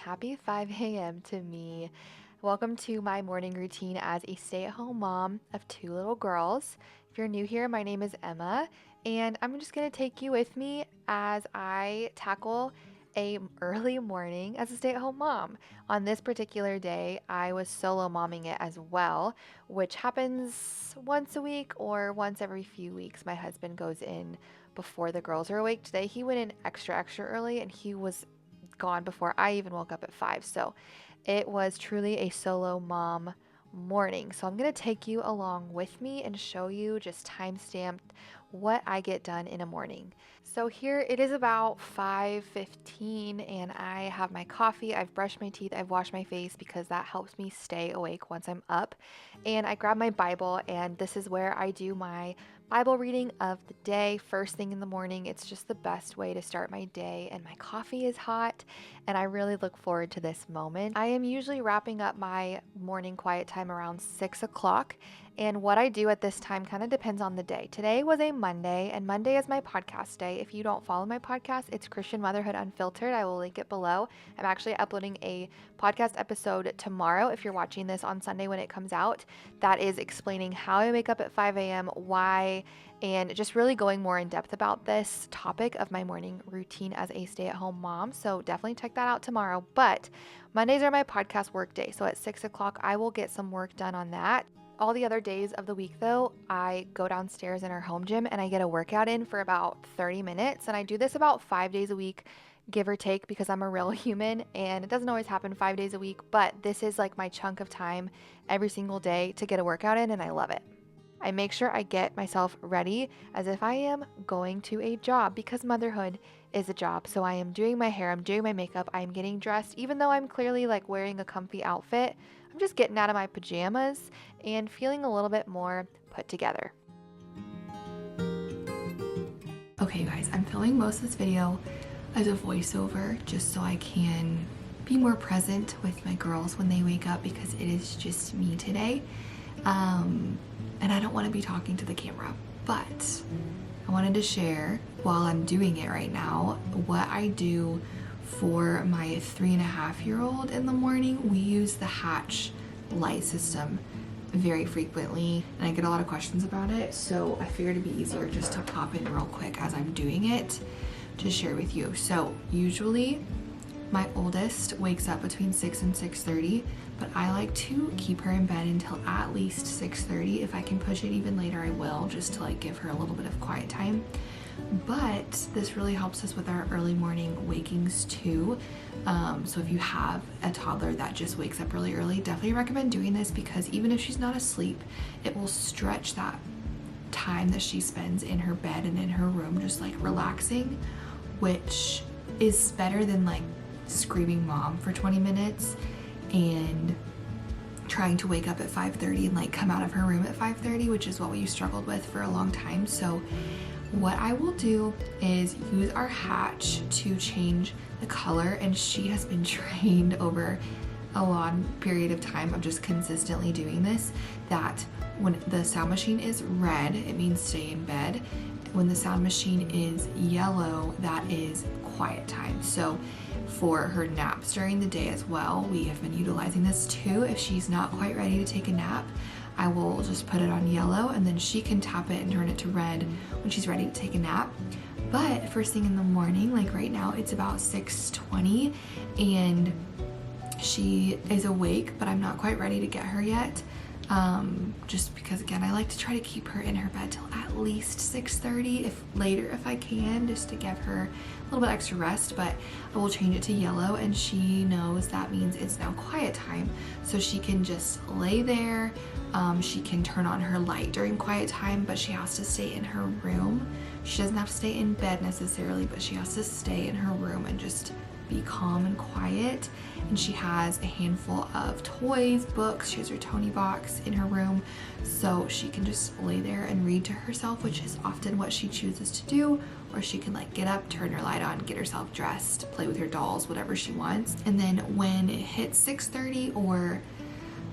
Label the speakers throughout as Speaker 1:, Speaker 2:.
Speaker 1: happy 5 a.m. to me. Welcome to my morning routine as a stay-at-home mom of two little girls. If you're new here, my name is Emma, and I'm just going to take you with me as I tackle a early morning as a stay-at-home mom. On this particular day, I was solo momming it as well, which happens once a week or once every few weeks. My husband goes in before the girls are awake. Today he went in extra early and he was gone before I even woke up at 5. So it was truly a solo mom morning. So I'm going to take you along with me and show you just time stamped what I get done in a morning. So here it is about 5:15 and I have my coffee, I've brushed my teeth, I've washed my face because that helps me stay awake once I'm up. And I grab my Bible and this is where I do my Bible reading of the day first thing in the morning. It's just the best way to start my day, and my coffee is hot and I really look forward to this moment. I am usually wrapping up my morning quiet time around 6 o'clock, and what I do at this time kind of depends on the day. Today was a Monday, and Monday is my podcast day. If you don't follow my podcast, it's Christian Motherhood Unfiltered. I will link it below. I'm actually uploading a podcast episode tomorrow if you're watching this on Sunday when it comes out. That is explaining how I wake up at 5 a.m., why, and just really going more in depth about this topic of my morning routine as a stay-at-home mom. So definitely check that out tomorrow. But Mondays are my podcast work day. So at 6 o'clock, I will get some work done on that. All the other days of the week though, I go downstairs in our home gym and I get a workout in for about 30 minutes. And I do this about 5 days a week, give or take, because I'm a real human and it doesn't always happen 5 days a week, but this is like my chunk of time every single day to get a workout in, and I love it. I make sure I get myself ready as if I am going to a job, because motherhood is a job. So I am doing my hair, I'm doing my makeup, I'm getting dressed, even though I'm clearly like wearing a comfy outfit. I'm just getting out of my pajamas and feeling a little bit more put together. Okay guys, I'm filming most of this video as a voiceover just so I can be more present with my girls when they wake up, because it is just me today. And I don't want to be talking to the camera, but I wanted to share while I'm doing it right now what I do for my 3.5-year-old in the morning. We use the Hatch light system very frequently and I get a lot of questions about it, so I figured it'd be easier just to pop in real quick as I'm doing it to share with you. So usually my oldest wakes up between 6 and 6:30, but I like to keep her in bed until at least 6:30. If I can push it even later, I will, just to like give her a little bit of quiet time. But this really helps us with our early morning wakings too. So if you have a toddler that just wakes up really early, definitely recommend doing this, because even if she's not asleep, it will stretch that time that she spends in her bed and in her room just like relaxing, which is better than like screaming mom for 20 minutes and trying to wake up at 5:30 and like come out of her room at 5:30, which is what we struggled with for a long time. So what I will do is use our Hatch to change the color, and she has been trained over a long period of time of just consistently doing this, that when the sound machine is red, it means stay in bed. When the sound machine is yellow, that is quiet time. So for her naps during the day as well, we have been utilizing this too. If she's not quite ready to take a nap, I will just put it on yellow and then she can tap it and turn it to red when she's ready to take a nap. But first thing in the morning, like right now, it's about 6:20 and she is awake, but I'm not quite ready to get her yet. Just because again, I like to try to keep her in her bed till at least 6:30, if later if I can, just to give her a little bit extra rest. But I will change it to yellow and she knows that means it's now quiet time, so she can just lay there. She can turn on her light during quiet time, but she has to stay in her room. She doesn't have to stay in bed necessarily, but she has to stay in her room and just be calm and quiet. And she has a handful of toys, books. She has her Tony box in her room, so she can just lay there and read to herself, which is often what she chooses to do. Or she can like get up, turn her light on, get herself dressed, play with her dolls, whatever she wants. And then when it hits 6:30, or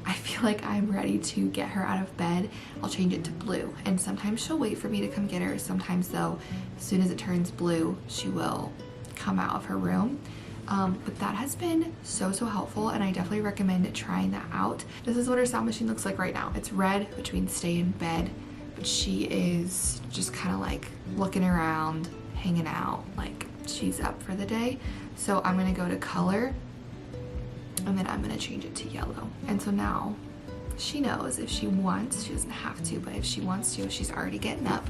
Speaker 1: I feel like I'm ready to get her out of bed, I'll change it to blue. And sometimes she'll wait for me to come get her. Sometimes though, as soon as it turns blue, she will come out of her room. But that has been so helpful, and I definitely recommend trying that out. This is what her sound machine looks like right now. It's red, which means stay in bed, but she is just kind of like looking around, hanging out, like she's up for the day. So I'm gonna go to color, and then I'm gonna change it to yellow. And so now she knows if she wants, she doesn't have to, but if she wants to, she's already getting up.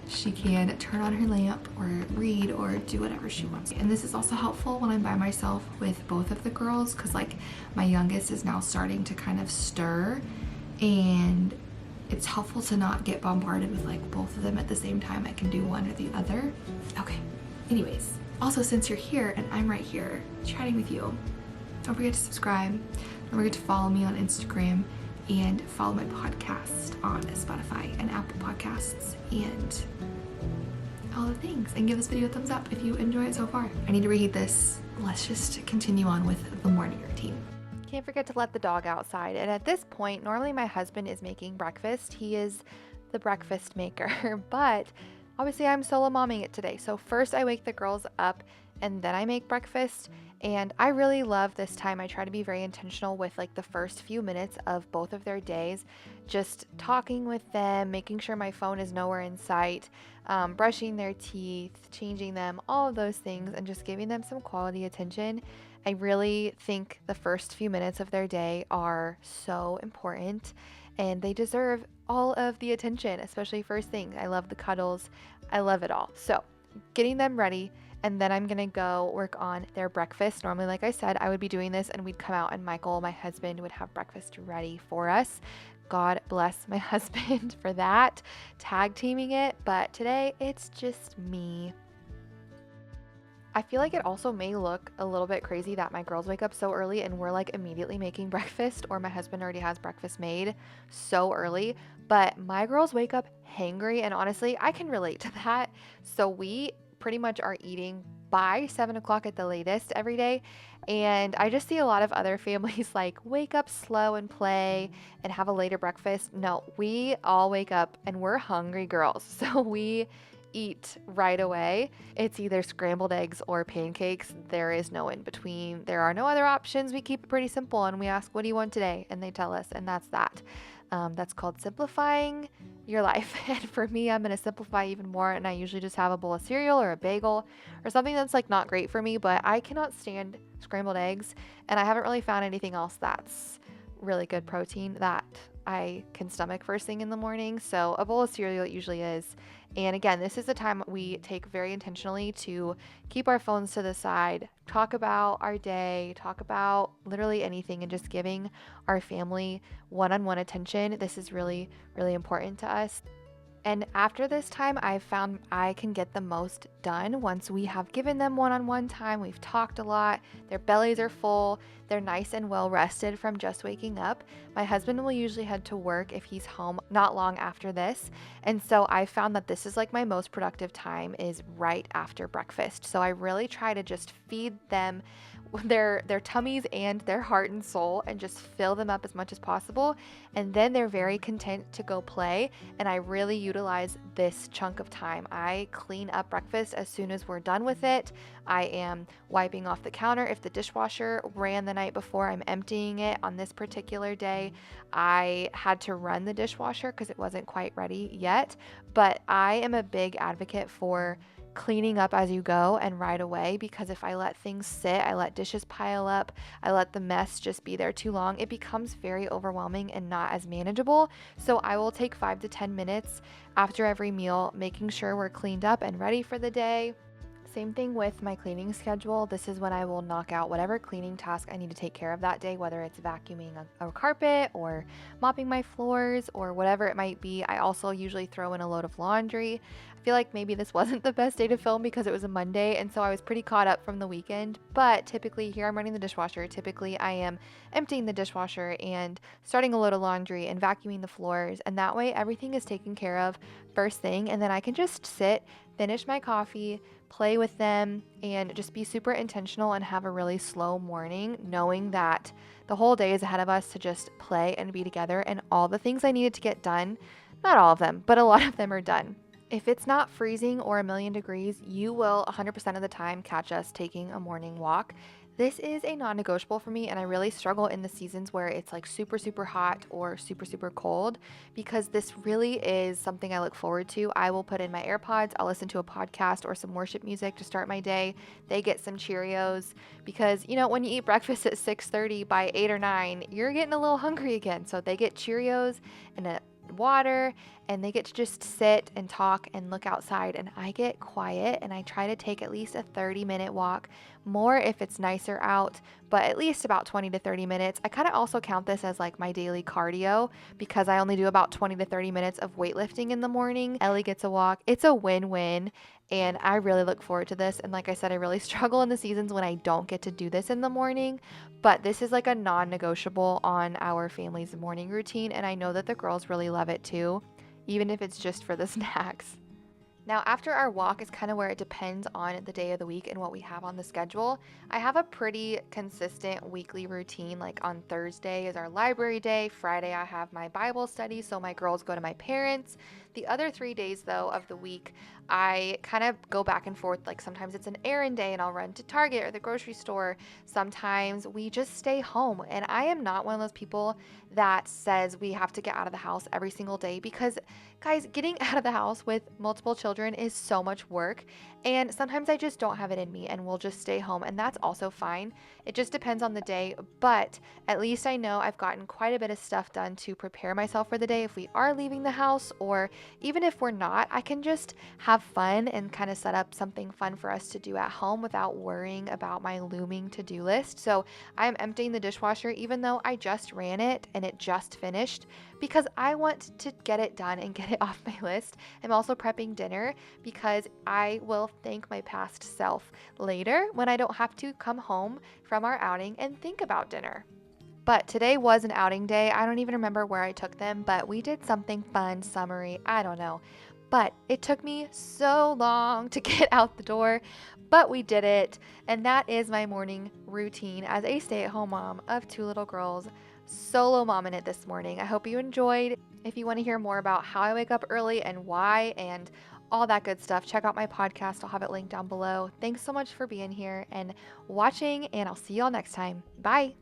Speaker 1: She can turn on her lamp or read or do whatever she wants. And this is also helpful when I'm by myself with both of the girls, because like my youngest is now starting to kind of stir, and it's helpful to not get bombarded with like both of them at the same time. I can do one or the other. Okay, anyways, also since you're here and I'm right here chatting with you, don't forget to subscribe. Don't forget to follow me on Instagram and follow my podcast on Spotify and Apple Podcasts and all the things. And give this video a thumbs up if you enjoy it so far. I need to reheat this. Let's just continue on with the morning routine. Can't forget to let the dog outside. And at this point, normally my husband is making breakfast. He is the breakfast maker, but obviously I'm solo momming it today. So first I wake the girls up and then I make breakfast. And I really love this time. I try to be very intentional with like the first few minutes of both of their days, just talking with them, making sure my phone is nowhere in sight, brushing their teeth, changing them, all of those things, and just giving them some quality attention. I really think the first few minutes of their day are so important, and they deserve all of the attention, especially first thing. I love the cuddles. I love it all. So getting them ready, and then I'm gonna go work on their breakfast. Normally, like I said, I would be doing this and we'd come out and Michael, my husband, would have breakfast ready for us. God bless my husband for that, tag teaming it. But today it's just me. I feel like it also may look a little bit crazy that my girls wake up so early and we're like immediately making breakfast, or my husband already has breakfast made so early. But my girls wake up hangry, and honestly, I can relate to that. So we pretty much are eating by 7 o'clock at the latest every day. And I just see a lot of other families like wake up slow and play and have a later breakfast. No, we all wake up and we're hungry girls. So we eat right away. It's either scrambled eggs or pancakes. There is no in between. There are no other options. We keep it pretty simple and we ask, what do you want today? And they tell us, and that's that. That's called simplifying your life. And for me, I'm going to simplify even more. And I usually just have a bowl of cereal or a bagel or something that's like not great for me, but I cannot stand scrambled eggs. And I haven't really found anything else that's really good protein that I can stomach first thing in the morning. So a bowl of cereal usually is. And again, this is the time we take very intentionally to keep our phones to the side, talk about our day, talk about literally anything, and just giving our family one-on-one attention. This is really, really important to us. And after this time, I've found I can get the most done once we have given them one-on-one time. We've talked a lot. Their bellies are full. They're nice and well rested from just waking up. My husband will usually head to work if he's home not long after this. And so I found that this is like my most productive time is right after breakfast. So I really try to just feed them their tummies and their heart and soul and just fill them up as much as possible. And then they're very content to go play. And I really utilize this chunk of time. I clean up breakfast as soon as we're done with it. I am wiping off the counter. If the dishwasher ran the night before, I'm emptying it. On this particular day, I had to run the dishwasher because it wasn't quite ready yet. But I am a big advocate for cleaning up as you go and right away, because if I let things sit, I let dishes pile up, I let the mess just be there too long, it becomes very overwhelming and not as manageable. So I will take 5 to 10 minutes after every meal, making sure we're cleaned up and ready for the day. Same thing with my cleaning schedule. This is when I will knock out whatever cleaning task I need to take care of that day, whether it's vacuuming a carpet or mopping my floors or whatever it might be. I also usually throw in a load of laundry. I feel like maybe this wasn't the best day to film because it was a Monday, and so I was pretty caught up from the weekend. But typically here I'm running the dishwasher. Typically I am emptying the dishwasher and starting a load of laundry and vacuuming the floors, and that way everything is taken care of first thing, and then I can just sit, finish my coffee, play with them, and just be super intentional and have a really slow morning, knowing that the whole day is ahead of us to just play and be together, and all the things I needed to get done, not all of them, but a lot of them are done. If it's not freezing or a million degrees, you will 100% of the time catch us taking a morning walk. This is a non-negotiable for me, and I really struggle in the seasons where it's like super, super hot or super, super cold, because this really is something I look forward to. I will put in my AirPods, I'll listen to a podcast or some worship music to start my day. They get some Cheerios because, when you eat breakfast at 6:30, by 8 or 9, you're getting a little hungry again. So they get Cheerios and a water, and they get to just sit and talk and look outside, and I get quiet and I try to take at least a 30-minute walk, more if it's nicer out, but at least about 20 to 30 minutes. I kind of also count this as like my daily cardio because I only do about 20 to 30 minutes of weightlifting in the morning. Ellie gets a walk. It's a win-win, and I really look forward to this. And like I said, I really struggle in the seasons when I don't get to do this in the morning, but this is like a non-negotiable on our family's morning routine, and I know that the girls really love it too, even if it's just for the snacks. Now, after our walk is kind of where it depends on the day of the week and what we have on the schedule. I have a pretty consistent weekly routine. Like on Thursday is our library day. Friday, I have my Bible study, so my girls go to my parents'. The other 3 days, though, of the week, I kind of go back and forth. Like sometimes it's an errand day and I'll run to Target or the grocery store. Sometimes we just stay home. And I am not one of those people that says we have to get out of the house every single day, because guys, getting out of the house with multiple children is so much work, and sometimes I just don't have it in me and we'll just stay home, and that's also fine. It just depends on the day, but at least I know I've gotten quite a bit of stuff done to prepare myself for the day if we are leaving the house, or even if we're not, I can just have fun and kind of set up something fun for us to do at home without worrying about my looming to-do list. So I'm emptying the dishwasher even though I just ran it and it just finished, because I want to get it done and get it off my list. I'm also prepping dinner because I will thank my past self later when I don't have to come home from our outing and think about dinner. But today was an outing day. I don't even remember where I took them, but we did something fun, summery, I don't know. But it took me so long to get out the door, but we did it. And that is my morning routine as a stay-at-home mom of 2 little girls. Solo momming it this morning. I hope you enjoyed. If you want to hear more about how I wake up early and why and all that good stuff, check out my podcast. I'll have it linked down below. Thanks so much for being here and watching, and I'll see y'all next time. Bye.